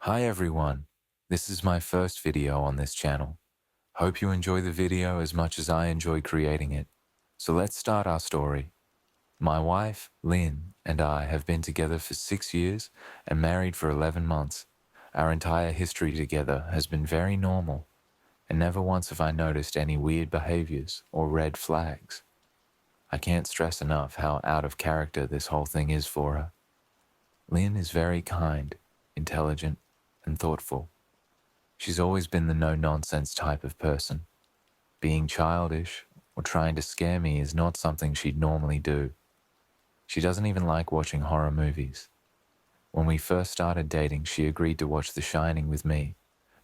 Hi everyone, this is my first video on this channel. Hope you enjoy the video as much as I enjoy creating it. So let's start our story. My wife, Lynn, and I have been together for 6 years and married for 11 months. Our entire history together has been very normal, and never once have I noticed any weird behaviors or red flags. I can't stress enough how out of character this whole thing is for her. Lynn is very kind, intelligent, and thoughtful. She's always been the no-nonsense type of person. Being childish or trying to scare me is not something she'd normally do. She doesn't even like watching horror movies. When we first started dating, she agreed to watch The Shining with me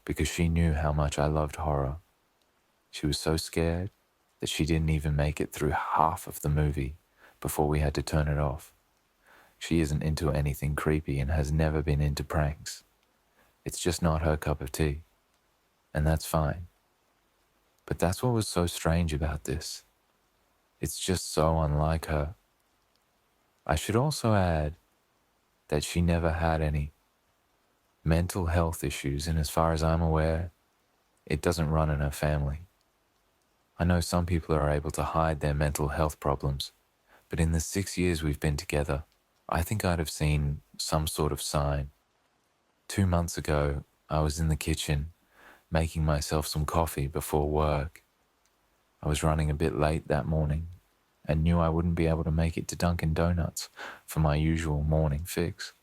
because she knew how much I loved horror. She was so scared that she didn't even make it through half of the movie before we had to turn it off. She isn't into anything creepy and has never been into pranks. It's just not her cup of tea, and that's fine. But that's what was so strange about this. It's just so unlike her. I should also add that she never had any mental health issues, and as far as I'm aware, it doesn't run in her family. I know some people are able to hide their mental health problems, but in the 6 years we've been together, I think I'd have seen some sort of sign. 2 months ago, I was in the kitchen making myself some coffee before work. I was running a bit late that morning and knew I wouldn't be able to make it to Dunkin' Donuts for my usual morning fix.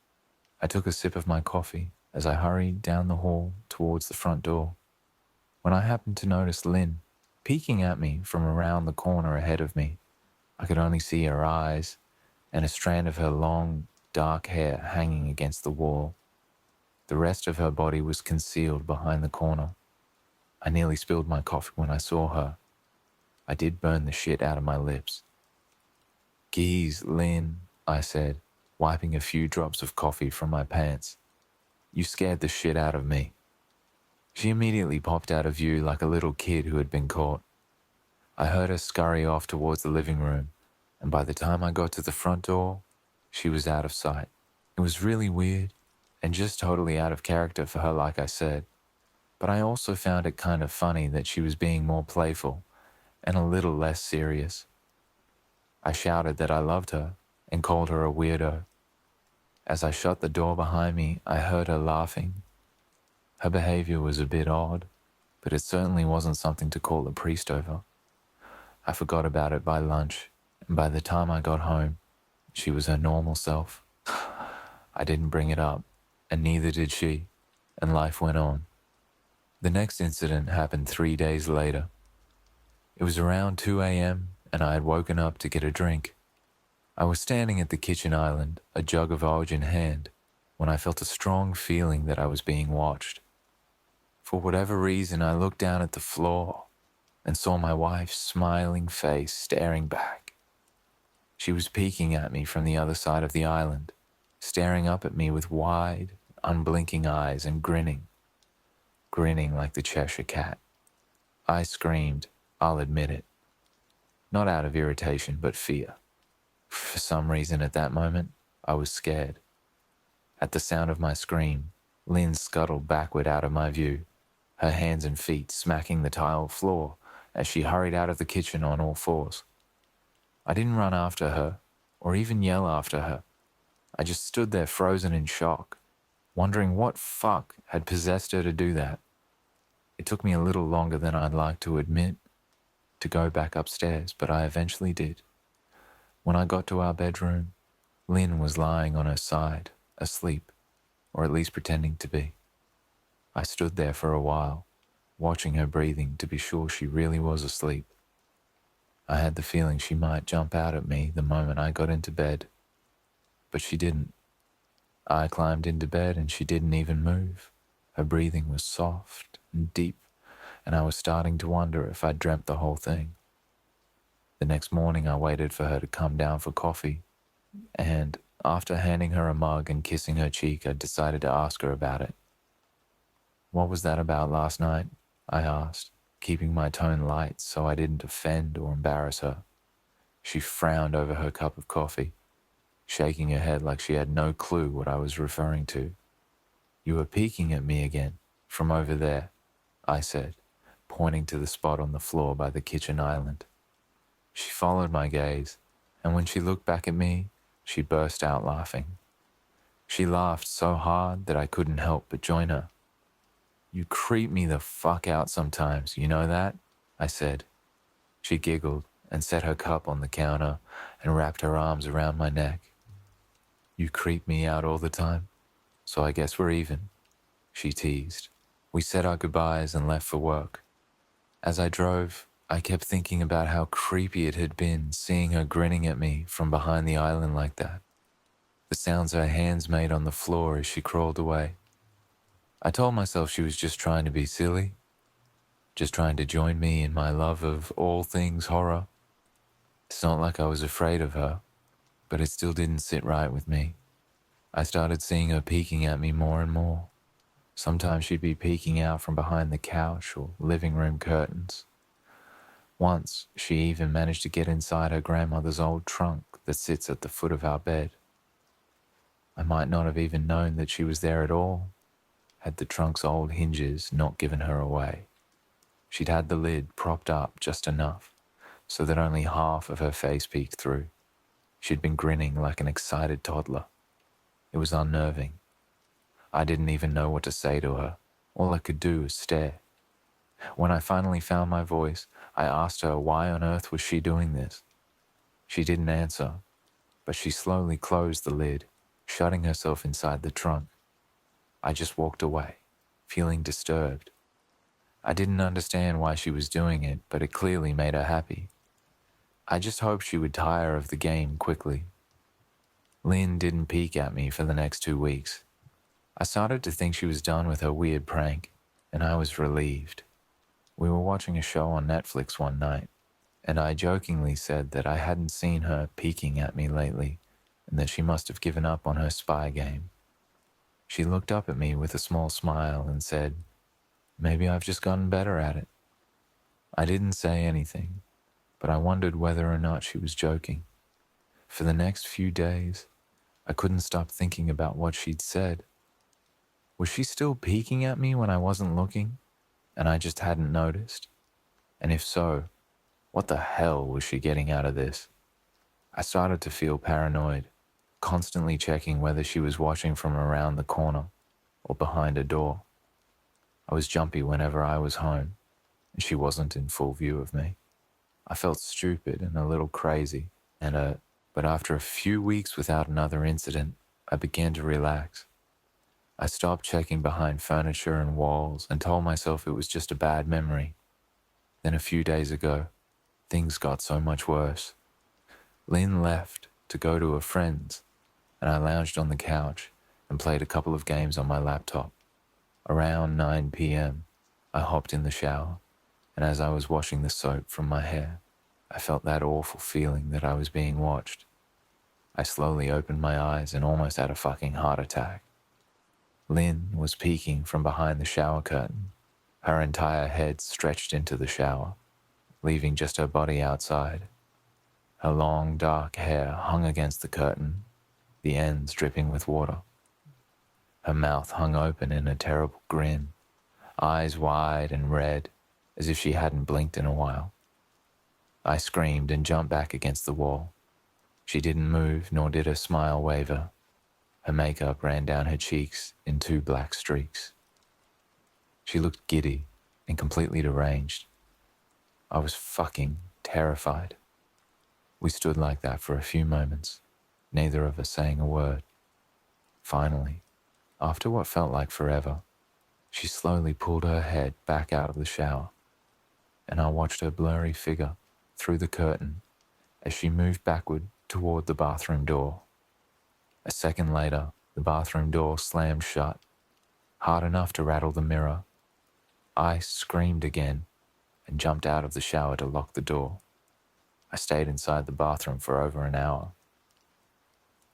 I took a sip of my coffee as I hurried down the hall towards the front door, when I happened to notice Lynn peeking at me from around the corner ahead of me. I could only see her eyes and a strand of her long, dark hair hanging against the wall. The rest of her body was concealed behind the corner. I nearly spilled my coffee when I saw her. I did burn the shit out of my lips. "Geez, Lynn," I said, wiping a few drops of coffee from my pants. "You scared the shit out of me." She immediately popped out of view like a little kid who had been caught. I heard her scurry off towards the living room, and by the time I got to the front door, she was out of sight. It was really weird, and just totally out of character for her, like I said. But I also found it kind of funny that she was being more playful and a little less serious. I shouted that I loved her and called her a weirdo. As I shut the door behind me, I heard her laughing. Her behavior was a bit odd, but it certainly wasn't something to call a priest over. I forgot about it by lunch, and by the time I got home, she was her normal self. I didn't bring it up, and neither did she, and life went on. The next incident happened 3 days later. It was around 2 a.m., and I had woken up to get a drink. I was standing at the kitchen island, a jug of Orge in hand, when I felt a strong feeling that I was being watched. For whatever reason, I looked down at the floor and saw my wife's smiling face staring back. She was peeking at me from the other side of the island, staring up at me with wide, unblinking eyes and grinning like the Cheshire Cat. I screamed, I'll admit it. Not out of irritation, but fear. For some reason at that moment, I was scared. At the sound of my scream, Lynn scuttled backward out of my view, her hands and feet smacking the tile floor as she hurried out of the kitchen on all fours. I didn't run after her, or even yell after her. I just stood there frozen in shock, wondering what fuck had possessed her to do that. It took me a little longer than I'd like to admit to go back upstairs, but I eventually did. When I got to our bedroom, Lynn was lying on her side, asleep, or at least pretending to be. I stood there for a while, watching her breathing to be sure she really was asleep. I had the feeling she might jump out at me the moment I got into bed, but she didn't. I climbed into bed and she didn't even move. Her breathing was soft and deep, and I was starting to wonder if I'd dreamt the whole thing. The next morning I waited for her to come down for coffee, and after handing her a mug and kissing her cheek, I decided to ask her about it. "What was that about last night?" I asked, keeping my tone light so I didn't offend or embarrass her. She frowned over her cup of coffee, shaking her head like she had no clue what I was referring to. You were peeking at me again, from over there, I said, pointing to the spot on the floor by the kitchen island. She followed my gaze, and when she looked back at me, she burst out laughing. She laughed so hard that I couldn't help but join her. You creep me the fuck out sometimes, you know that? I said. She giggled and set her cup on the counter and wrapped her arms around my neck. You creep me out all the time, so I guess we're even, she teased. We said our goodbyes and left for work. As I drove, I kept thinking about how creepy it had been seeing her grinning at me from behind the island like that. The sounds her hands made on the floor as she crawled away. I told myself she was just trying to be silly, just trying to join me in my love of all things horror. It's not like I was afraid of her, but it still didn't sit right with me. I started seeing her peeking at me more and more. Sometimes she'd be peeking out from behind the couch or living room curtains. Once, she even managed to get inside her grandmother's old trunk that sits at the foot of our bed. I might not have even known that she was there at all, had the trunk's old hinges not given her away. She'd had the lid propped up just enough, so that only half of her face peeked through. She'd been grinning like an excited toddler. It was unnerving. I didn't even know what to say to her. All I could do was stare. When I finally found my voice, I asked her why on earth was she doing this. She didn't answer, but she slowly closed the lid, shutting herself inside the trunk. I just walked away, feeling disturbed. I didn't understand why she was doing it, but it clearly made her happy. I just hoped she would tire of the game quickly. Lynn didn't peek at me for the next 2 weeks. I started to think she was done with her weird prank, and I was relieved. We were watching a show on Netflix one night, and I jokingly said that I hadn't seen her peeking at me lately, and that she must have given up on her spy game. She looked up at me with a small smile and said, "Maybe I've just gotten better at it." I didn't say anything, but I wondered whether or not she was joking. For the next few days, I couldn't stop thinking about what she'd said. Was she still peeking at me when I wasn't looking, and I just hadn't noticed? And if so, what the hell was she getting out of this? I started to feel paranoid, constantly checking whether she was watching from around the corner or behind a door. I was jumpy whenever I was home, and she wasn't in full view of me. I felt stupid and a little crazy, but after a few weeks without another incident, I began to relax. I stopped checking behind furniture and walls and told myself it was just a bad memory. Then a few days ago, things got so much worse. Lynn left to go to a friend's, and I lounged on the couch and played a couple of games on my laptop. Around 9 p.m., I hopped in the shower, and as I was washing the soap from my hair, I felt that awful feeling that I was being watched. I slowly opened my eyes and almost had a fucking heart attack. Lynn was peeking from behind the shower curtain, her entire head stretched into the shower, leaving just her body outside. Her long, dark hair hung against the curtain, the ends dripping with water. Her mouth hung open in a terrible grin, eyes wide and red, as if she hadn't blinked in a while. I screamed and jumped back against the wall. She didn't move, nor did her smile waver. Her makeup ran down her cheeks in 2 black streaks. She looked giddy and completely deranged. I was fucking terrified. We stood like that for a few moments, neither of us saying a word. Finally, after what felt like forever, she slowly pulled her head back out of the shower, and I watched her blurry figure through the curtain as she moved backward toward the bathroom door. A second later, the bathroom door slammed shut, hard enough to rattle the mirror. I screamed again and jumped out of the shower to lock the door. I stayed inside the bathroom for over an hour.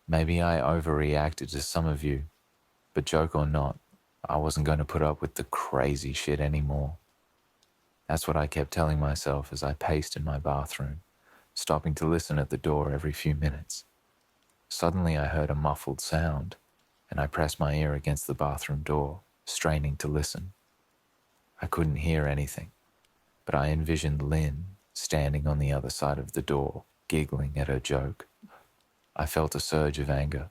Maybe I overreacted to some of you, but joke or not, I wasn't going to put up with the crazy shit anymore. That's what I kept telling myself as I paced in my bathroom, stopping to listen at the door every few minutes. Suddenly I heard a muffled sound, and I pressed my ear against the bathroom door, straining to listen. I couldn't hear anything, but I envisioned Lynn standing on the other side of the door, giggling at her joke. I felt a surge of anger.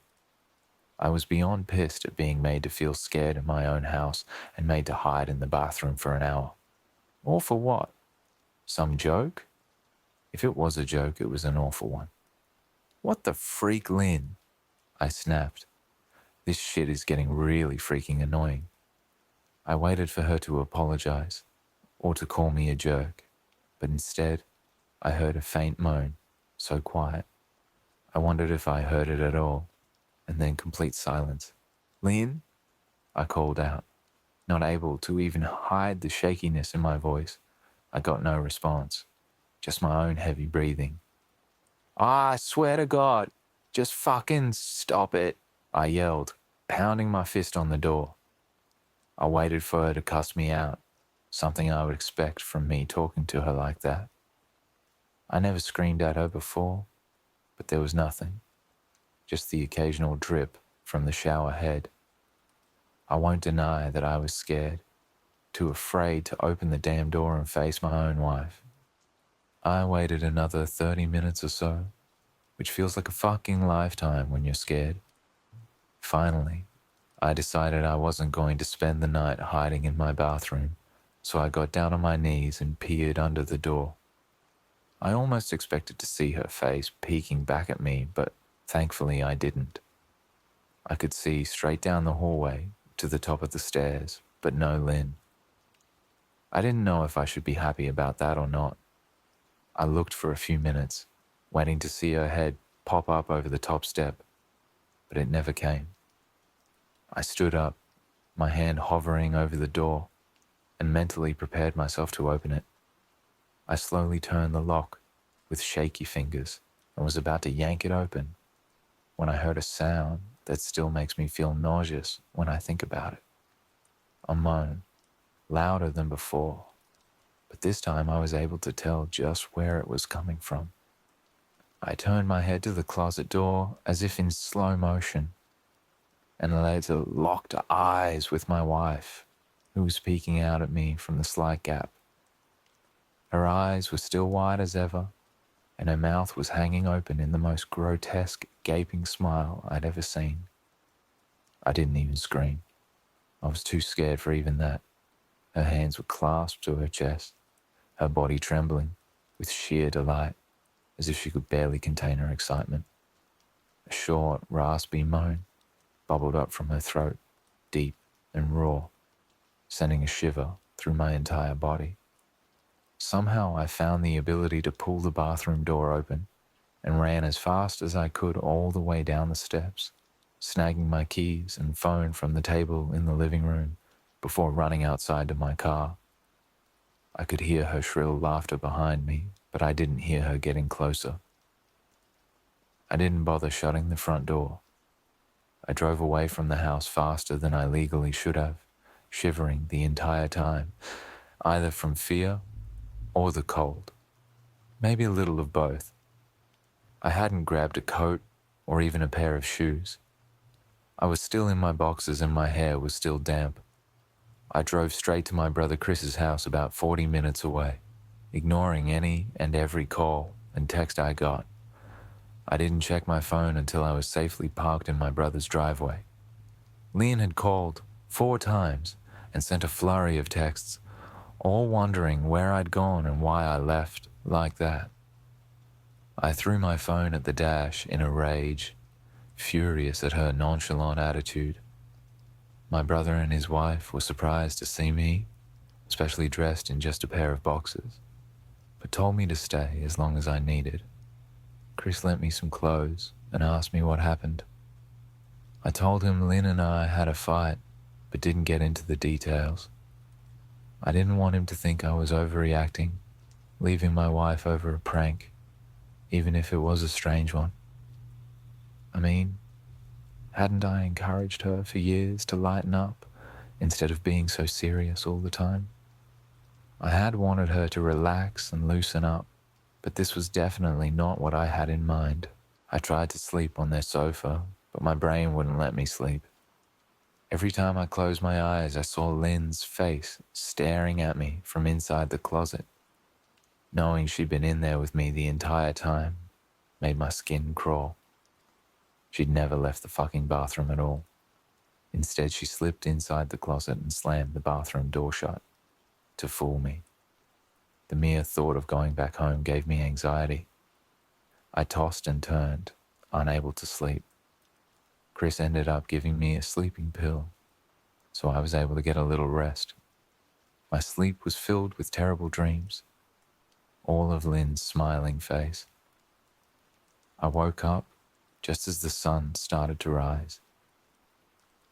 I was beyond pissed at being made to feel scared in my own house and made to hide in the bathroom for an hour. All for what? Some joke? If it was a joke, it was an awful one. What the freak, Lynn? I snapped. This shit is getting really freaking annoying. I waited for her to apologize or to call me a jerk, but instead, I heard a faint moan, so quiet. I wondered if I heard it at all, and then complete silence. Lynn? I called out, not able to even hide the shakiness in my voice. I got no response, just my own heavy breathing. I swear to God, just fucking stop it, I yelled, pounding my fist on the door. I waited for her to cuss me out, something I would expect from me talking to her like that. I never screamed at her before, but there was nothing, just the occasional drip from the shower head. I won't deny that I was scared, too afraid to open the damn door and face my own wife. I waited another 30 minutes or so, which feels like a fucking lifetime when you're scared. Finally, I decided I wasn't going to spend the night hiding in my bathroom, so I got down on my knees and peered under the door. I almost expected to see her face peeking back at me, but thankfully I didn't. I could see straight down the hallway to the top of the stairs, but no Lynn. I didn't know if I should be happy about that or not. I looked for a few minutes, waiting to see her head pop up over the top step, but it never came. I stood up, my hand hovering over the door, and mentally prepared myself to open it. I slowly turned the lock with shaky fingers and was about to yank it open when I heard a sound that still makes me feel nauseous when I think about it. A moan, louder than before, but this time I was able to tell just where it was coming from. I turned my head to the closet door as if in slow motion and later locked eyes with my wife, who was peeking out at me from the slight gap. Her eyes were still wide as ever, and her mouth was hanging open in the most grotesque, gaping smile I'd ever seen. I didn't even scream. I was too scared for even that. Her hands were clasped to her chest, her body trembling with sheer delight, as if she could barely contain her excitement. A short, raspy moan bubbled up from her throat, deep and raw, sending a shiver through my entire body. Somehow I found the ability to pull the bathroom door open and ran as fast as I could all the way down the steps, snagging my keys and phone from the table in the living room before running outside to my car. I could hear her shrill laughter behind me, but I didn't hear her getting closer. I didn't bother shutting the front door. I drove away from the house faster than I legally should have, shivering the entire time, either from fear or the cold. Maybe a little of both. I hadn't grabbed a coat or even a pair of shoes. I was still in my boxers and my hair was still damp. I drove straight to my brother Chris's house about 40 minutes away, ignoring any and every call and text I got. I didn't check my phone until I was safely parked in my brother's driveway. Leon had called 4 times and sent a flurry of texts, all wondering where I'd gone and why I left like that. I threw my phone at the dash in a rage, furious at her nonchalant attitude. My brother and his wife were surprised to see me, especially dressed in just a pair of boxers, but told me to stay as long as I needed. Chris lent me some clothes and asked me what happened. I told him Lynn and I had a fight, but didn't get into the details. I didn't want him to think I was overreacting, leaving my wife over a prank, even if it was a strange one. I mean, hadn't I encouraged her for years to lighten up instead of being so serious all the time? I had wanted her to relax and loosen up, but this was definitely not what I had in mind. I tried to sleep on their sofa, but my brain wouldn't let me sleep. Every time I closed my eyes, I saw Lynn's face staring at me from inside the closet. Knowing she'd been in there with me the entire time made my skin crawl. She'd never left the fucking bathroom at all. Instead, she slipped inside the closet and slammed the bathroom door shut to fool me. The mere thought of going back home gave me anxiety. I tossed and turned, unable to sleep. Chris ended up giving me a sleeping pill, so I was able to get a little rest. My sleep was filled with terrible dreams, all of Lynn's smiling face. I woke up just as the sun started to rise.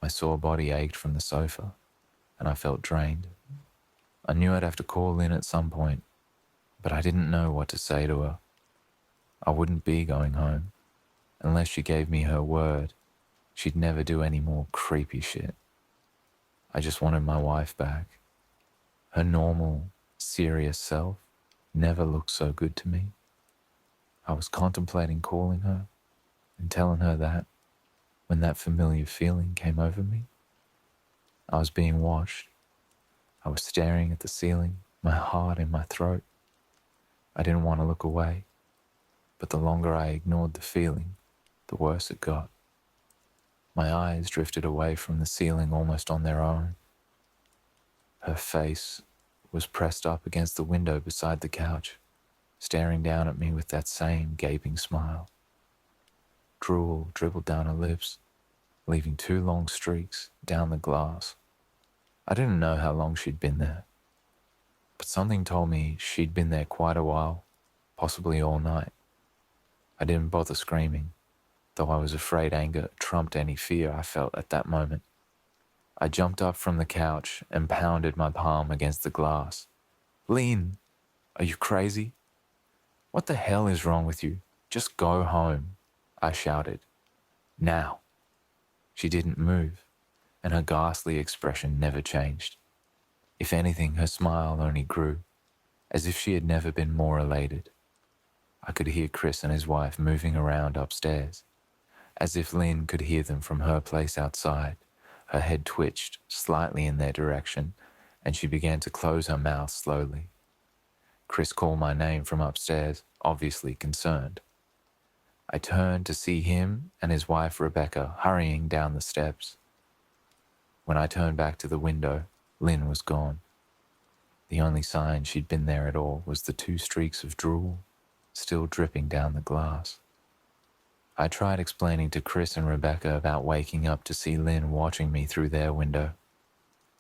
My sore body ached from the sofa, and I felt drained. I knew I'd have to call Lynn at some point, but I didn't know what to say to her. I wouldn't be going home unless she gave me her word she'd never do any more creepy shit. I just wanted my wife back. Her normal, serious self never looked so good to me. I was contemplating calling her and telling her that when that familiar feeling came over me. I was being watched. I was staring at the ceiling, my heart in my throat. I didn't want to look away, but the longer I ignored the feeling, the worse it got. My eyes drifted away from the ceiling almost on their own. Her face was pressed up against the window beside the couch, staring down at me with that same gaping smile. Drool dribbled down her lips, leaving 2 long streaks down the glass. I didn't know how long she'd been there, but something told me she'd been there quite a while, possibly all night. I didn't bother screaming, though I was afraid anger trumped any fear I felt at that moment. I jumped up from the couch and pounded my palm against the glass. "Lynn, are you crazy? What the hell is wrong with you? Just go home," I shouted. "Now." She didn't move, and her ghastly expression never changed. If anything, her smile only grew, as if she had never been more elated. I could hear Chris and his wife moving around upstairs, as if Lynn could hear them from her place outside. Her head twitched slightly in their direction, and she began to close her mouth slowly. Chris called my name from upstairs, obviously concerned. I turned to see him and his wife Rebecca hurrying down the steps. When I turned back to the window, Lynn was gone. The only sign she'd been there at all was the 2 streaks of drool still dripping down the glass. I tried explaining to Chris and Rebecca about waking up to see Lynn watching me through their window.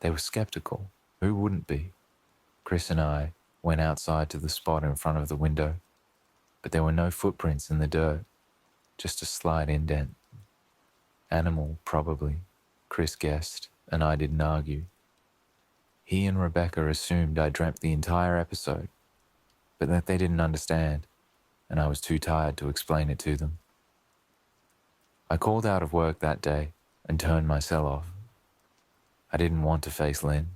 They were skeptical. Who wouldn't be? Chris and I went outside to the spot in front of the window, but there were no footprints in the dirt, just a slight indent. Animal, probably, Chris guessed, and I didn't argue. He and Rebecca assumed I dreamt the entire episode, but that they didn't understand, and I was too tired to explain it to them. I called out of work that day and turned my cell off. I didn't want to face Lynn.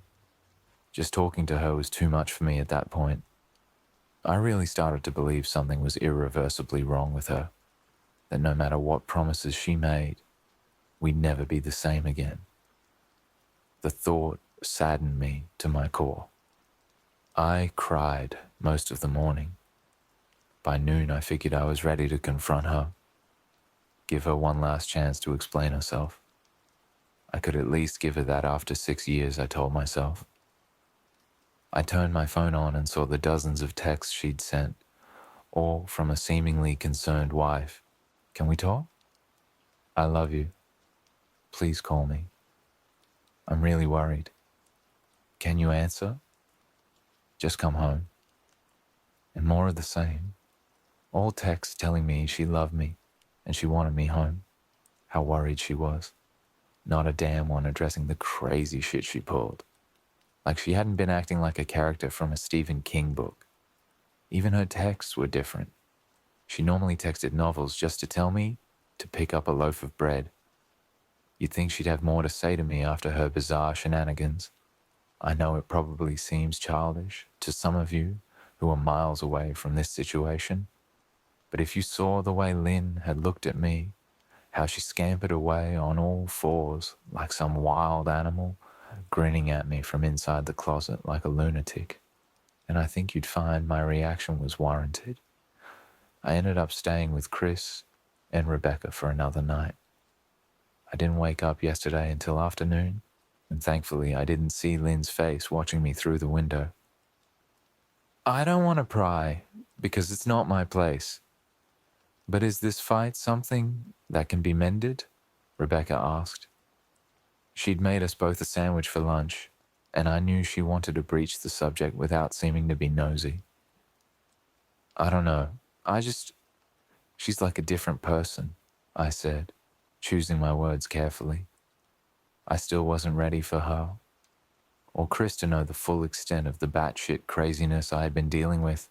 Just talking to her was too much for me at that point. I really started to believe something was irreversibly wrong with her, that no matter what promises she made, we'd never be the same again. The thought saddened me to my core. I cried most of the morning. By noon, I figured I was ready to confront her, give her one last chance to explain herself. I could at least give her that after 6 years, I told myself. I turned my phone on and saw the dozens of texts she'd sent, all from a seemingly concerned wife. "Can we talk? I love you. Please call me. I'm really worried. Can you answer? Just come home." And more of the same. All texts telling me she loved me and she wanted me home. How worried she was. Not a damn one addressing the crazy shit she pulled. Like she hadn't been acting like a character from a Stephen King book. Even her texts were different. She normally texted novels just to tell me to pick up a loaf of bread. You'd think she'd have more to say to me after her bizarre shenanigans. I know it probably seems childish to some of you who are miles away from this situation, but if you saw the way Lynn had looked at me how she scampered away on all fours like some wild animal, grinning at me from inside the closet like a lunatic. And I think you'd find my reaction was warranted. I ended up staying with Chris and Rebecca for another night. I didn't wake up yesterday until afternoon, and thankfully I didn't see Lynn's face watching me through the window. I don't want to pry, because it's not my place. But is this fight something that can be mended? Rebecca asked. She'd made us both a sandwich for lunch, and I knew she wanted to breach the subject without seeming to be nosy. I don't know. She's like a different person, I said, choosing my words carefully. I still wasn't ready for her, or Chris to know the full extent of the batshit craziness I had been dealing with.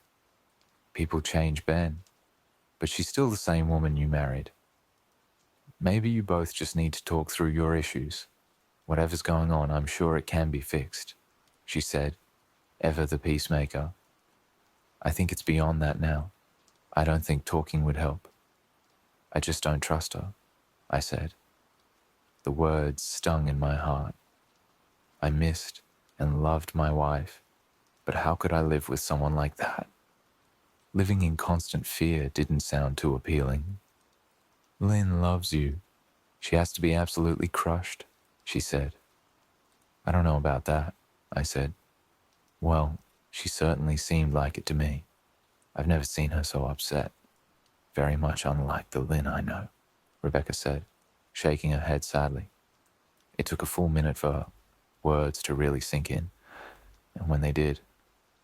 People change, Ben, but she's still the same woman you married. Maybe you both just need to talk through your issues. Whatever's going on, I'm sure it can be fixed, she said, ever the peacemaker. I think it's beyond that now. I don't think talking would help. I just don't trust her, I said. The words stung in my heart. I missed and loved my wife, but how could I live with someone like that? Living in constant fear didn't sound too appealing. Lynn loves you. She has to be absolutely crushed, she said. I don't know about that, I said. Well, she certainly seemed like it to me. I've never seen her so upset. Very much unlike the Lynn I know, Rebecca said, shaking her head sadly. It took a full minute for her words to really sink in, and when they did,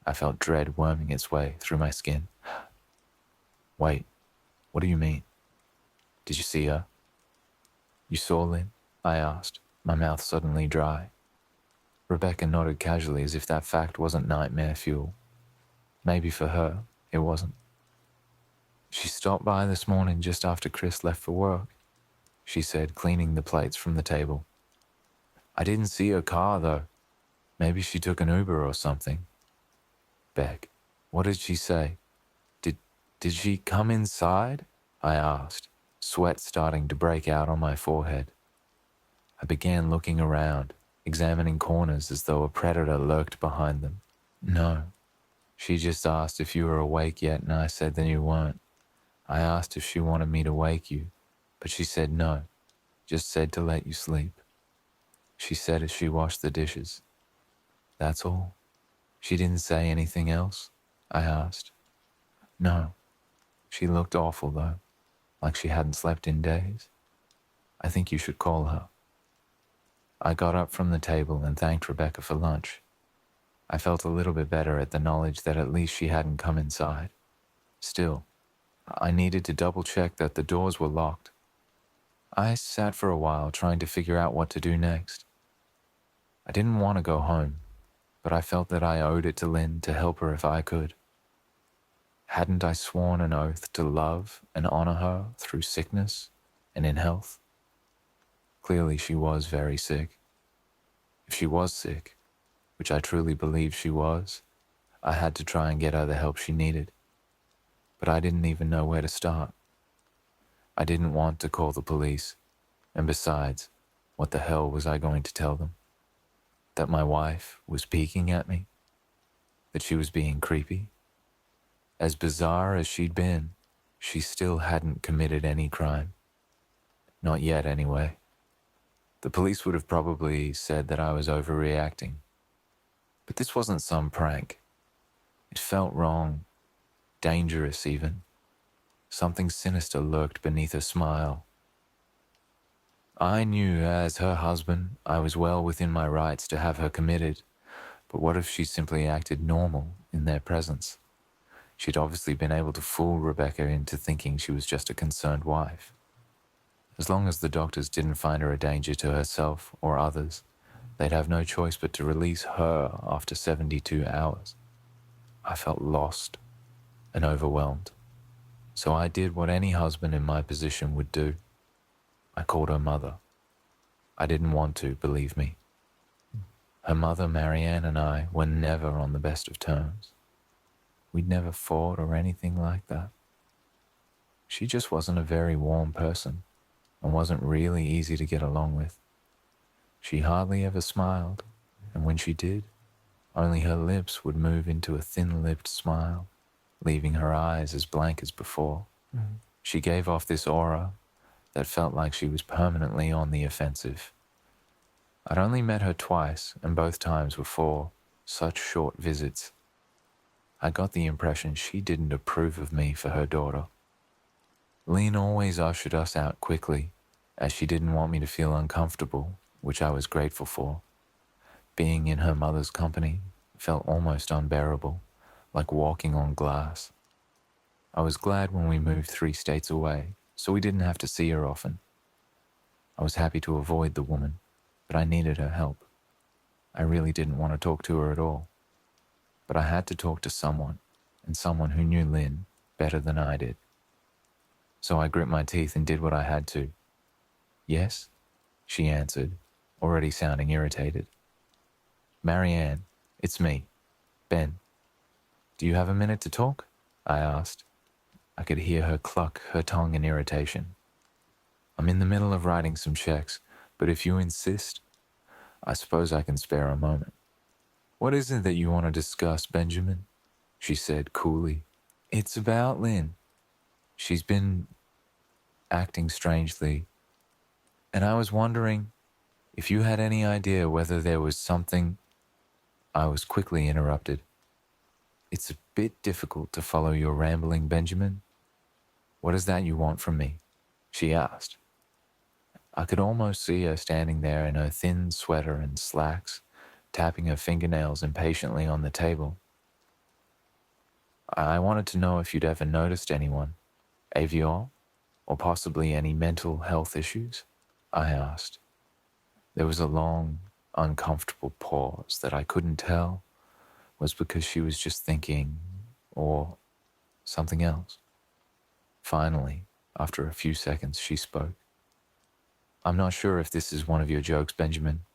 I felt dread worming its way through my skin. Wait, what do you mean? Did you see her? You saw Lynn? I asked, my mouth suddenly dry. Rebecca nodded casually as if that fact wasn't nightmare fuel. Maybe for her, it wasn't. She stopped by this morning just after Chris left for work, she said, cleaning the plates from the table. I didn't see her car, though. Maybe she took an Uber or something. Beck, what did she say? Did she come inside? I asked, sweat starting to break out on my forehead. I began looking around, examining corners as though a predator lurked behind them. No. She just asked if you were awake yet, and I said that you weren't. I asked if she wanted me to wake you, but she said no, just said to let you sleep. She said as she washed the dishes. That's all. She didn't say anything else? I asked. No. She looked awful, though, like she hadn't slept in days. I think you should call her. I got up from the table and thanked Rebecca for lunch. I felt a little bit better at the knowledge that at least she hadn't come inside. Still, I needed to double-check that the doors were locked. I sat for a while trying to figure out what to do next. I didn't want to go home, but I felt that I owed it to Lynn to help her if I could. Hadn't I sworn an oath to love and honor her through sickness and in health? Clearly she was very sick. If she was sick, which I truly believe she was, I had to try and get her the help she needed. But I didn't even know where to start. I didn't want to call the police, and besides, what the hell was I going to tell them? That my wife was peeking at me? That she was being creepy? As bizarre as she'd been, she still hadn't committed any crime. Not yet, anyway. The police would have probably said that I was overreacting. But this wasn't some prank. It felt wrong, dangerous even. Something sinister lurked beneath her smile. I knew as her husband I was well within my rights to have her committed, but what if she simply acted normal in their presence? She'd obviously been able to fool Rebecca into thinking she was just a concerned wife. As long as the doctors didn't find her a danger to herself or others, they'd have no choice but to release her after 72 hours. I felt lost and overwhelmed. So I did what any husband in my position would do. I called her mother. I didn't want to, believe me. Her mother, Marianne, and I were never on the best of terms. We'd never fought or anything like that. She just wasn't a very warm person. and wasn't really easy to get along with. She hardly ever smiled, and when she did, only her lips would move into a thin-lipped smile, leaving her eyes as blank as before. She gave off this aura that felt like she was permanently on the offensive. I'd only met her twice, and both times were for such short visits. I got the impression she didn't approve of me for her daughter. Lynn always ushered us out quickly, as she didn't want me to feel uncomfortable, which I was grateful for. Being in her mother's company felt almost unbearable, like walking on glass. I was glad when we moved 3 states away, so we didn't have to see her often. I was happy to avoid the woman, but I needed her help. I really didn't want to talk to her at all. But I had to talk to someone, and someone who knew Lynn better than I did. So I grit my teeth and did what I had to. "Yes?" she answered, already sounding irritated. "Marianne, it's me, Ben. Do you have a minute to talk?" I asked. I could hear her cluck her tongue in irritation. "I'm in the middle of writing some checks, but if you insist, I suppose I can spare a moment." "What is it that you want to discuss, Benjamin?" she said coolly. "It's about Lynn. She's been acting strangely, and I was wondering if you had any idea whether there was something—" I was quickly interrupted. "It's a bit difficult to follow your rambling, Benjamin. What is that you want from me?" she asked. I could almost see her standing there in her thin sweater and slacks, tapping her fingernails impatiently on the table. "I wanted to know if you'd ever noticed anyone, Avion, or possibly any mental health issues?" I asked. There was a long, uncomfortable pause that I couldn't tell was because she was just thinking, or something else. Finally, after a few seconds, she spoke. "I'm not sure if this is one of your jokes, Benjamin,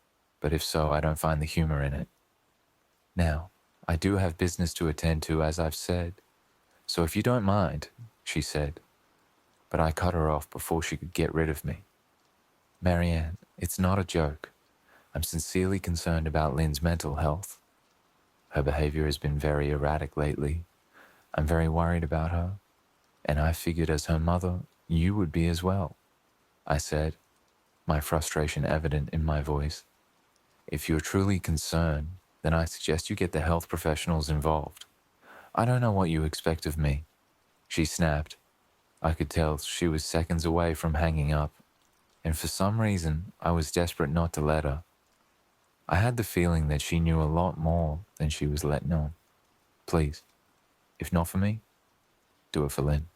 but if so, I don't find the humor in it. Now, I do have business to attend to, as I've said, so if you don't mind," she said, but I cut her off before she could get rid of me. "Marianne, it's not a joke. I'm sincerely concerned about Lynn's mental health. Her behavior has been very erratic lately. I'm very worried about her, and I figured as her mother, you would be as well," I said, my frustration evident in my voice. "If you're truly concerned, then I suggest you get the health professionals involved. I don't know what you expect of me," she snapped. I could tell she was seconds away from hanging up, and for some reason, I was desperate not to let her. I had the feeling that she knew a lot more than she was letting on. "Please, if not for me, do it for Lynn."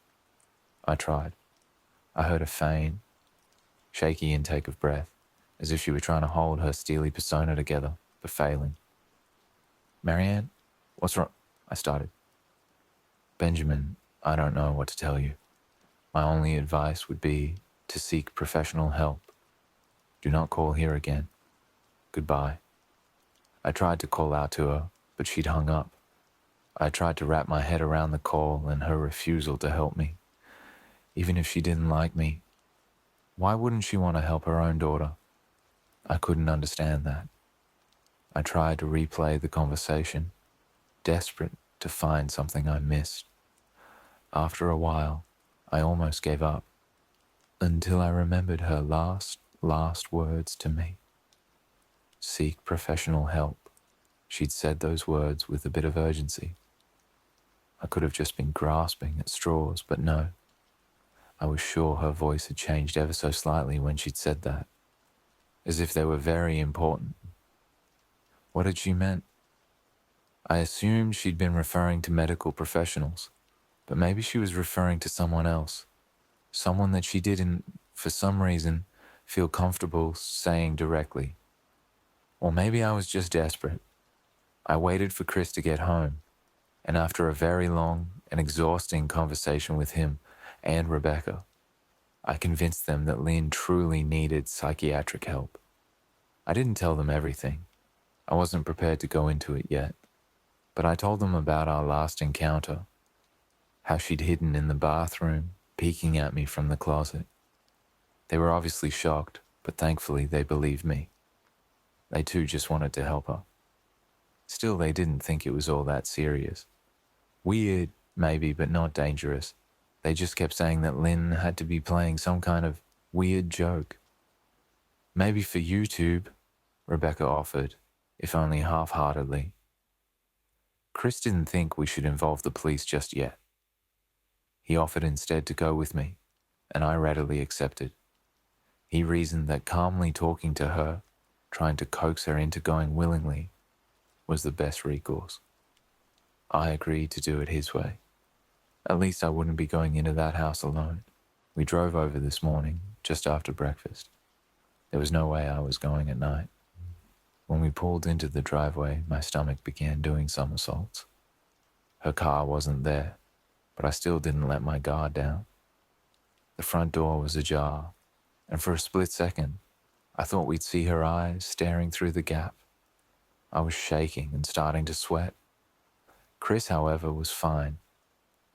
I tried. I heard a faint, shaky intake of breath, as if she were trying to hold her steely persona together, but failing. "Marianne, what's wrong?" I started. "Benjamin, I don't know what to tell you. My only advice would be to seek professional help. Do not call here again. Goodbye." I tried to call out to her, but she'd hung up. I tried to wrap my head around the call and her refusal to help me. Even if she didn't like me, why wouldn't she want to help her own daughter? I couldn't understand that. I tried to replay the conversation, desperate to find something I missed. After a while, I almost gave up, until I remembered her last words to me. Seek professional help. She'd said those words with a bit of urgency. I could have just been grasping at straws, but no. I was sure her voice had changed ever so slightly when she'd said that, as if they were very important. What had she meant? I assumed she'd been referring to medical professionals, but maybe she was referring to someone else, someone that she didn't, for some reason, feel comfortable saying directly. Or maybe I was just desperate. I waited for Chris to get home, and after a very long and exhausting conversation with him and Rebecca, I convinced them that Lynn truly needed psychiatric help. I didn't tell them everything. I wasn't prepared to go into it yet, but I told them about our last encounter, how she'd hidden in the bathroom, peeking at me from the closet. They were obviously shocked, but thankfully they believed me. They too just wanted to help her. Still, they didn't think it was all that serious. Weird, maybe, but not dangerous. They just kept saying that Lynn had to be playing some kind of weird joke. Maybe for YouTube, Rebecca offered, if only half-heartedly. Chris didn't think we should involve the police just yet. He offered instead to go with me, and I readily accepted. He reasoned that calmly talking to her, trying to coax her into going willingly, was the best recourse. I agreed to do it his way. At least I wouldn't be going into that house alone. We drove over this morning, just after breakfast. There was no way I was going at night. When we pulled into the driveway, my stomach began doing somersaults. Her car wasn't there, but I still didn't let my guard down. The front door was ajar, and for a split second, I thought we'd see her eyes staring through the gap. I was shaking and starting to sweat. Chris, however, was fine.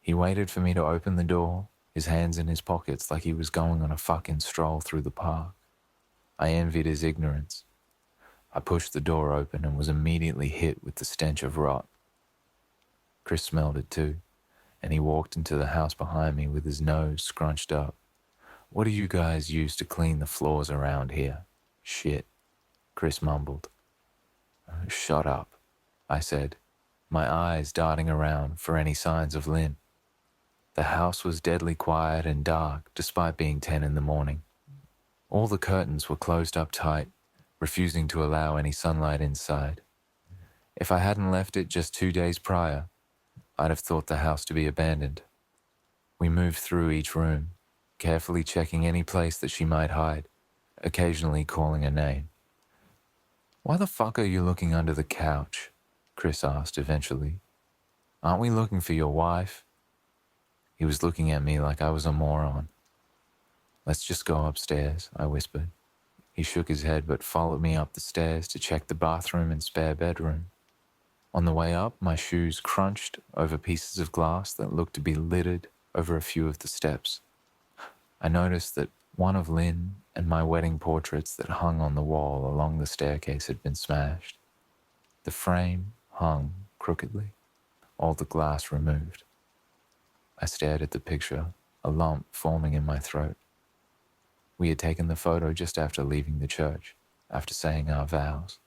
He waited for me to open the door, his hands in his pockets like he was going on a fucking stroll through the park. I envied his ignorance. I pushed the door open and was immediately hit with the stench of rot. Chris smelled it too, and he walked into the house behind me with his nose scrunched up. "What do you guys use to clean the floors around here?" "Shit," Chris mumbled. "Shut up," I said, my eyes darting around for any signs of Lynn. The house was deadly quiet and dark despite being 10 in the morning. All the curtains were closed up tight, refusing to allow any sunlight inside. If I hadn't left it just 2 days prior, I'd have thought the house to be abandoned. We moved through each room, carefully checking any place that she might hide, occasionally calling her name. "Why the fuck are you looking under the couch?" Chris asked eventually. "Aren't we looking for your wife?" He was looking at me like I was a moron. "Let's just go upstairs," I whispered. He shook his head but followed me up the stairs to check the bathroom and spare bedroom. On the way up, my shoes crunched over pieces of glass that looked to be littered over a few of the steps. I noticed that one of Lynn and my wedding portraits that hung on the wall along the staircase had been smashed. The frame hung crookedly, all the glass removed. I stared at the picture, a lump forming in my throat. We had taken the photo just after leaving the church, after saying our vows.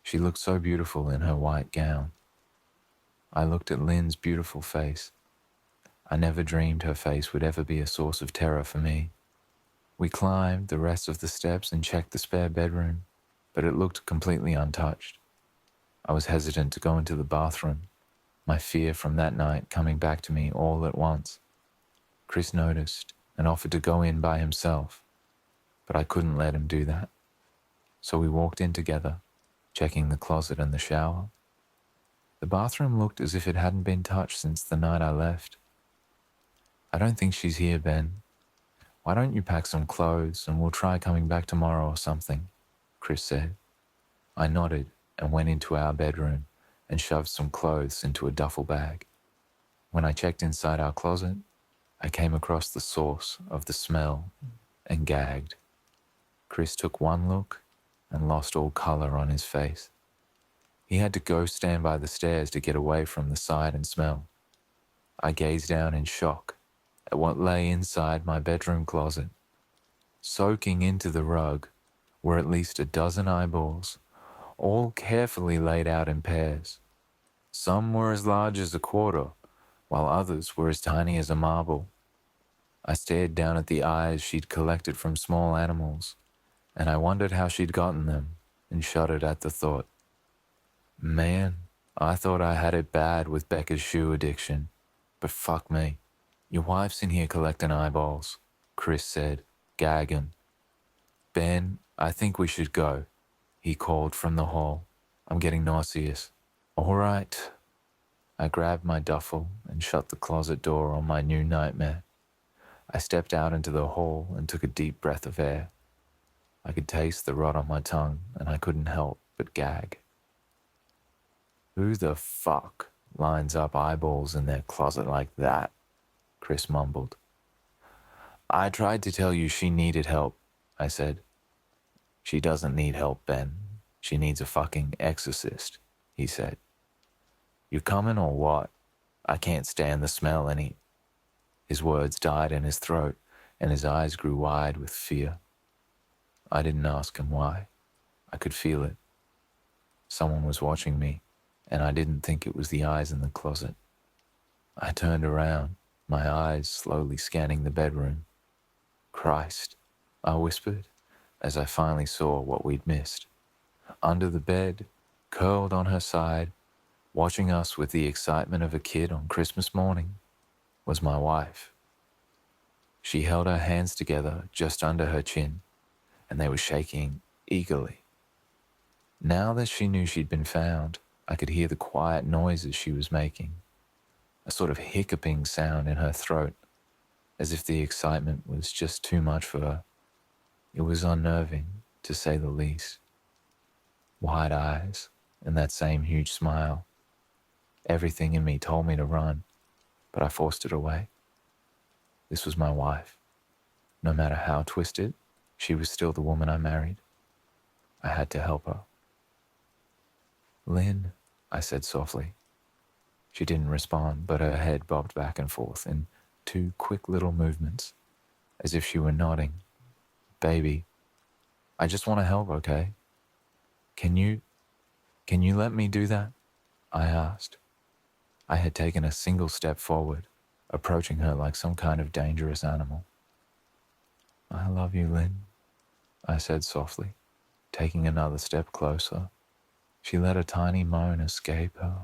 She looked so beautiful in her white gown. I looked at Lynn's beautiful face. I never dreamed her face would ever be a source of terror for me. We climbed the rest of the steps and checked the spare bedroom, but it looked completely untouched. I was hesitant to go into the bathroom, my fear from that night coming back to me all at once. Chris noticed and offered to go in by himself, but I couldn't let him do that. So we walked in together, checking the closet and the shower. The bathroom looked as if it hadn't been touched since the night I left. "I don't think she's here, Ben. Why don't you pack some clothes and we'll try coming back tomorrow or something," Chris said. I nodded and went into our bedroom and shoved some clothes into a duffel bag. When I checked inside our closet, I came across the source of the smell and gagged. Chris took one look and lost all color on his face. He had to go stand by the stairs to get away from the sight and smell. I gazed down in shock at what lay inside my bedroom closet. Soaking into the rug were at least a dozen eyeballs, all carefully laid out in pairs. Some were as large as a quarter, while others were as tiny as a marble. I stared down at the eyes she'd collected from small animals, and I wondered how she'd gotten them, and shuddered at the thought. Man, I thought I had it bad with Becca's shoe addiction, but fuck me. "Your wife's in here collecting eyeballs," Chris said, gagging. "Ben, I think we should go," he called from the hall. "I'm getting nauseous." "All right." I grabbed my duffel and shut the closet door on my new nightmare. I stepped out into the hall and took a deep breath of air. I could taste the rot on my tongue, and I couldn't help but gag. "Who the fuck lines up eyeballs in their closet like that?" Chris mumbled. I tried to tell you she needed help, I said. She doesn't need help, Ben. She needs a fucking exorcist, he said. You coming or what? I can't stand the smell any. His words died in his throat, and his eyes grew wide with fear. I didn't ask him why. I could feel it. Someone was watching me, and I didn't think it was the eyes in the closet. I turned around, my eyes slowly scanning the bedroom. Christ, I whispered, as I finally saw what we'd missed. Under the bed, curled on her side, watching us with the excitement of a kid on Christmas morning, was my wife. She held her hands together just under her chin, and they were shaking eagerly. Now that she knew she'd been found, I could hear the quiet noises she was making, a sort of hiccuping sound in her throat, as if the excitement was just too much for her. It was unnerving, to say the least. Wide eyes, and that same huge smile. Everything in me told me to run, but I forced it away. This was my wife. No matter how twisted, she was still the woman I married. I had to help her. Lynn, I said softly. She didn't respond, but her head bobbed back and forth in 2 quick little movements, as if she were nodding. Baby, I just want to help, okay? Can you let me do that? I asked. I had taken a single step forward, approaching her like some kind of dangerous animal. I love you, Lynn, I said softly, taking another step closer. She let a tiny moan escape her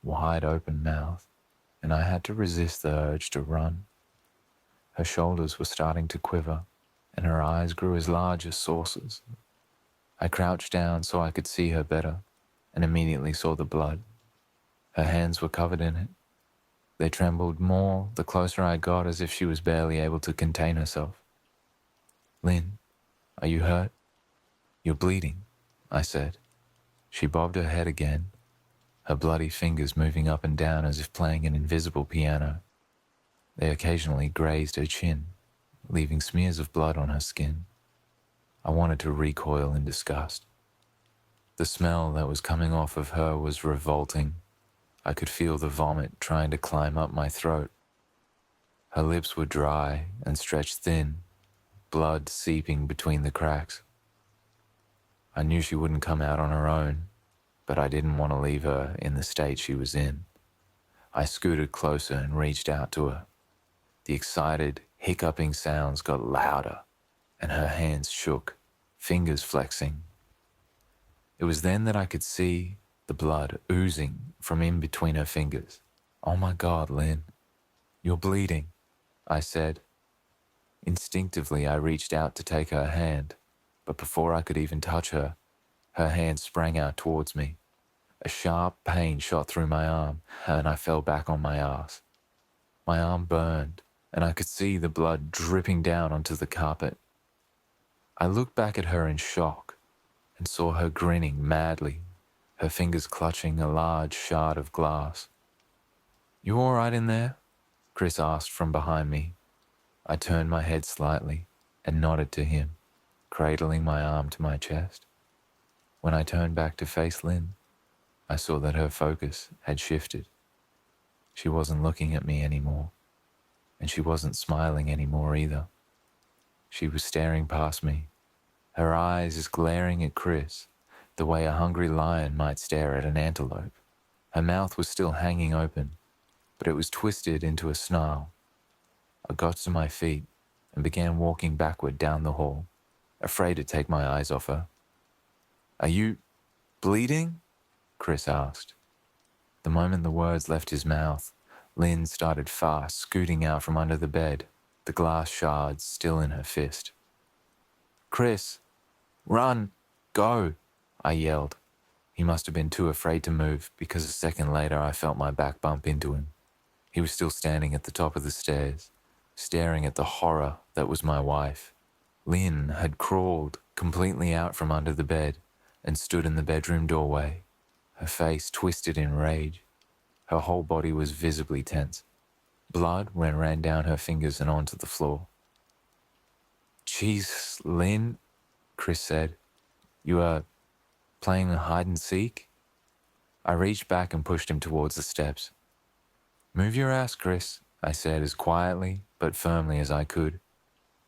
wide open mouth, and I had to resist the urge to run. Her shoulders were starting to quiver, and her eyes grew as large as saucers. I crouched down so I could see her better, and immediately saw the blood. Her hands were covered in it. They trembled more the closer I got, as if she was barely able to contain herself. Lynn, are you hurt? You're bleeding, I said. She bobbed her head again, her bloody fingers moving up and down as if playing an invisible piano. They occasionally grazed her chin, leaving smears of blood on her skin. I wanted to recoil in disgust. The smell that was coming off of her was revolting. I could feel the vomit trying to climb up my throat. Her lips were dry and stretched thin, blood seeping between the cracks. I knew she wouldn't come out on her own, but I didn't want to leave her in the state she was in. I scooted closer and reached out to her. The excited, hiccuping sounds got louder, and her hands shook, fingers flexing. It was then that I could see the blood oozing from in between her fingers. Oh my God, Lynn, you're bleeding, I said. Instinctively, I reached out to take her hand, but before I could even touch her, her hand sprang out towards me. A sharp pain shot through my arm, and I fell back on my ass. My arm burned, and I could see the blood dripping down onto the carpet. I looked back at her in shock and saw her grinning madly, her fingers clutching a large shard of glass. You all right in there? Chris asked from behind me. I turned my head slightly and nodded to him, cradling my arm to my chest. When I turned back to face Lynn, I saw that her focus had shifted. She wasn't looking at me anymore, and she wasn't smiling anymore either. She was staring past me, her eyes glaring at Chris, the way a hungry lion might stare at an antelope. Her mouth was still hanging open, but it was twisted into a snarl. I got to my feet and began walking backward down the hall, afraid to take my eyes off her. Are you bleeding? Chris asked. The moment the words left his mouth, Lynn started fast, scooting out from under the bed, the glass shards still in her fist. Chris, run, go, I yelled. He must have been too afraid to move, because a second later I felt my back bump into him. He was still standing at the top of the stairs, staring at the horror that was my wife. Lynn had crawled completely out from under the bed and stood in the bedroom doorway, her face twisted in rage. Her whole body was visibly tense. Blood ran down her fingers and onto the floor. Jeez, Lynn, Chris said. You are playing hide and seek? I reached back and pushed him towards the steps. Move your ass, Chris, I said as quietly but firmly as I could.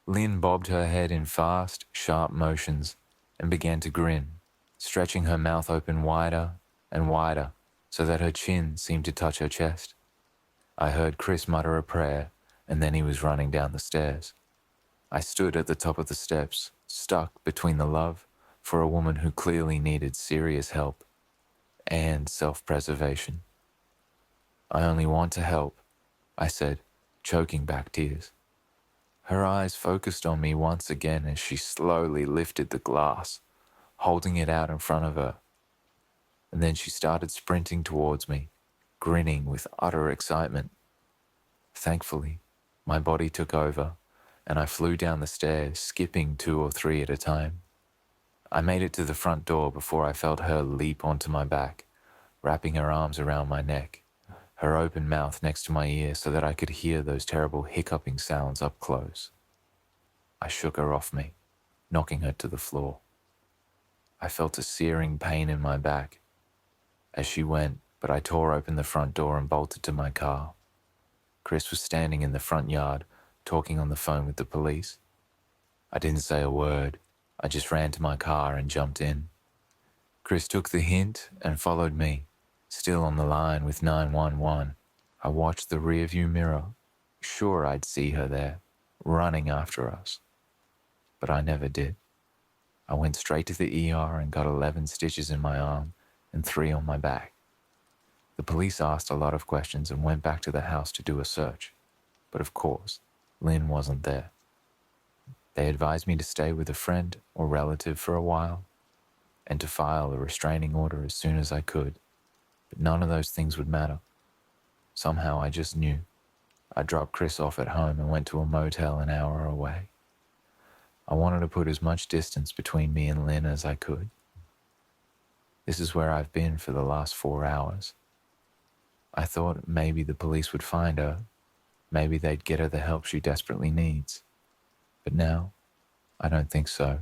Lynn bobbed her head in fast, sharp motions and began to grin, stretching her mouth open wider and wider so that her chin seemed to touch her chest. I heard Chris mutter a prayer, and then he was running down the stairs. I stood at the top of the steps, stuck between the love for a woman who clearly needed serious help and self-preservation. I only want to help, I said, choking back tears. Her eyes focused on me once again as she slowly lifted the glass, holding it out in front of her. And then she started sprinting towards me, grinning with utter excitement. Thankfully, my body took over, and I flew down the stairs, skipping 2 or 3 at a time. I made it to the front door before I felt her leap onto my back, wrapping her arms around my neck, her open mouth next to my ear so that I could hear those terrible hiccuping sounds up close. I shook her off me, knocking her to the floor. I felt a searing pain in my back as she went, but I tore open the front door and bolted to my car. Chris was standing in the front yard, talking on the phone with the police. I didn't say a word. I just ran to my car and jumped in. Chris took the hint and followed me, still on the line with 911. I watched the rearview mirror, sure I'd see her there, running after us. But I never did. I went straight to the ER and got 11 stitches in my arm and 3 on my back. The police asked a lot of questions and went back to the house to do a search. But of course, Lynn wasn't there. They advised me to stay with a friend or relative for a while and to file a restraining order as soon as I could. But none of those things would matter. Somehow I just knew. I dropped Chris off at home and went to a motel an hour away. I wanted to put as much distance between me and Lynn as I could. This is where I've been for the last 4 hours. I thought maybe the police would find her. Maybe they'd get her the help she desperately needs. But now, I don't think so,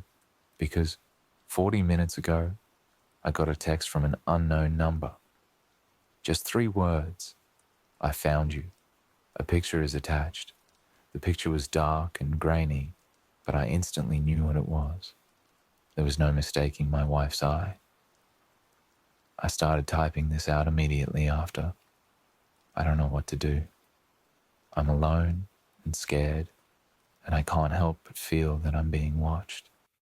because 40 minutes ago, I got a text from an unknown number. Just 3 words. I found you. A picture is attached. The picture was dark and grainy, but I instantly knew what it was. There was no mistaking my wife's eye. I started typing this out immediately after. I don't know what to do. I'm alone and scared, and I can't help but feel that I'm being watched.